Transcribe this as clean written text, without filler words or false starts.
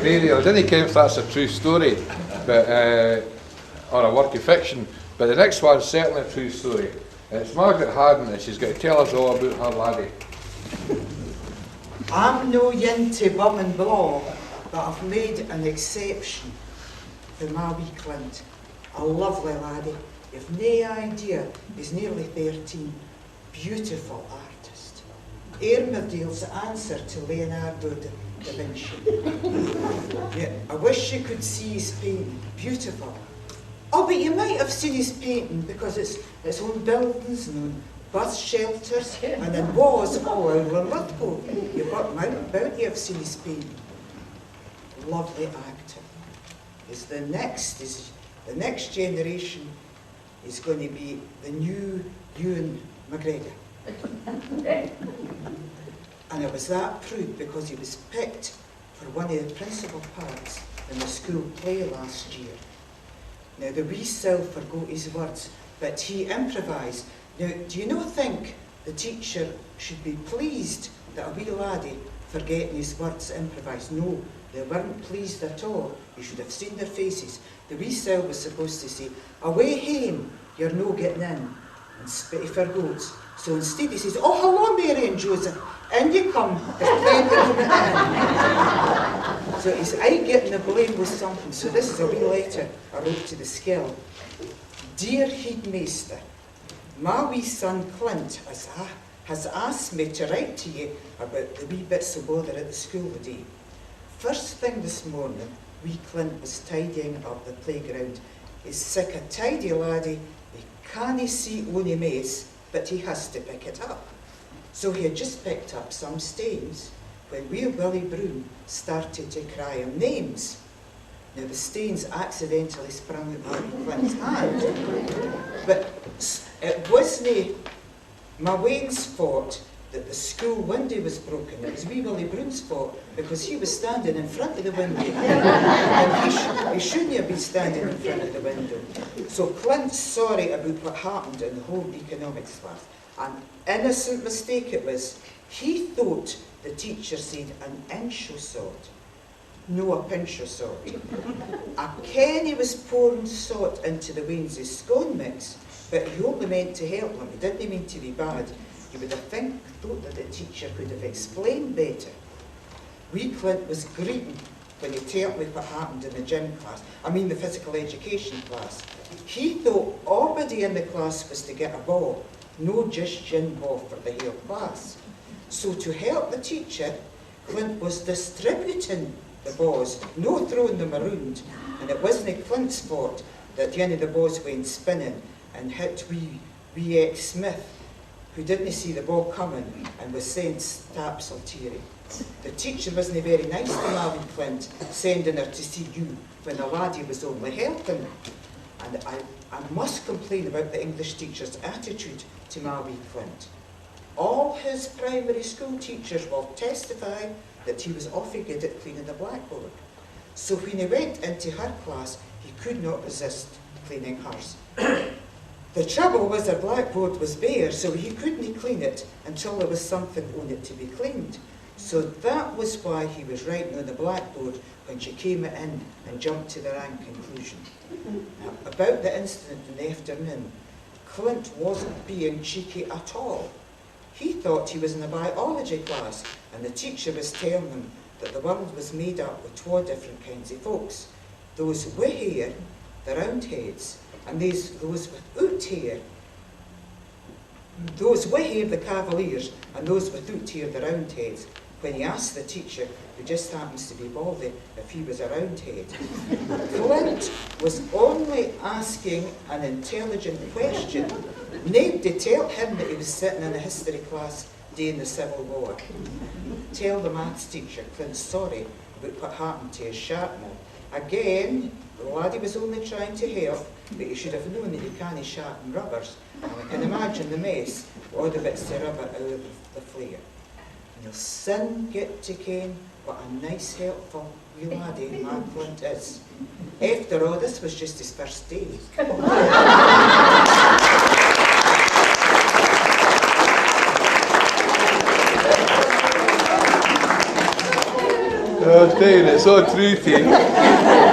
I didn't care if that's a true story, but or a work of fiction, but the next one's certainly a true story. It's Margaret Hadden, and she's going to tell us all about her laddie. I'm no yin to bum and blaw, but I've made an exception for my wee Clint. A lovely laddie. You've no idea, he's nearly 13. Beautiful artist. Ernerdale's answer to Leonardo da Vinci. Yeah, I wish you could see his painting. Beautiful. Oh, but you might have seen his painting because it's on buildings and on bus shelters and in was all over Linlithgow. You've got about you have seen his painting. Lovely actor. The next generation is going to be the new Ewan McGregor. And it was that proved because he was picked for one of the principal parts in the school play last year. Now the wee Sylph forgot his words, but he improvised. Now, do you not think the teacher should be pleased that a wee laddie forgetting his words improvised? No, they weren't pleased at all. You should have seen their faces. The wee Sylph was supposed to say, "Away hame, you're no getting in," and spit he forgoes. So instead he says, "Oh, hello, Mary and Joseph, in you come, there's plenty coming in." So he's getting the blame with something. So this is a wee letter I wrote to the skill. "Dear Headmaster, my wee son Clint has asked me to write to you about the wee bits of bother at the school today. First thing this morning, wee Clint was tidying up the playground. He's sick a tidy laddie, he can't see ony mess, but he has to pick it up. So he had just picked up some stains when wee Willie Broom started to cry him names. Now the stains accidentally sprung out of Clint's hand, but it wasn't my Wayne's fault that the school window was broken. It was wee Willie Broom's fault because he was standing in front of the window and he shouldn't have been standing in front of the window. So Clint's sorry about what happened in the whole economics class. An innocent mistake it was. He thought the teacher said an inch o' salt, no a pinch o' salt. I ken he was pouring salt into the Wayne's scone mix, but he only meant to help them. He didn't mean to be bad. You would have thought that the teacher could have explained better. Wee Clint was greeting when he told me what happened in the gym class, the physical education class. He thought everybody in the class was to get a ball, no just gin ball for the whole class. So to help the teacher, Clint was distributing the balls, no throwing them around. And it wasn't Clint's fault that the end of the balls went spinning and hit wee ex-Smith, who didn't see the ball coming and was saying taps ulterior. The teacher wasn't very nice to Margaret Clint, sending her to see you when the laddie was only helping. And I must complain about the English teacher's attitude to Margaret Clint. All his primary school teachers will testify that he was awfully good at cleaning the blackboard. So when he went into her class, he could not resist cleaning hers. The trouble was her blackboard was bare, so he couldn't clean it until there was something on it to be cleaned. So that was why he was writing on the blackboard when she came in and jumped to the wrong conclusion. Now, about the incident in the afternoon, Clint wasn't being cheeky at all. He thought he was in a biology class, and the teacher was telling him that the world was made up with two different kinds of folks. Those with hair, the roundheads, and those without hair. Those with hair, the cavaliers, and those without hair, the roundheads. When he asked the teacher, who just happens to be baldy, if he was a roundhead, Clint was only asking an intelligent question. Nobody told him that he was sitting in a history class during the Civil War. Tell the maths teacher Clint's sorry about what happened to his sharpener. Again, the laddie was only trying to help, but he should have known that you can't sharpen rubbers. And I can imagine the mess, all the bits of rubber out of the flare. And you'll soon get to ken what a nice, helpful wee laddie Mark Clint is. After all, this was just his first day. I was saying, it's so true to you.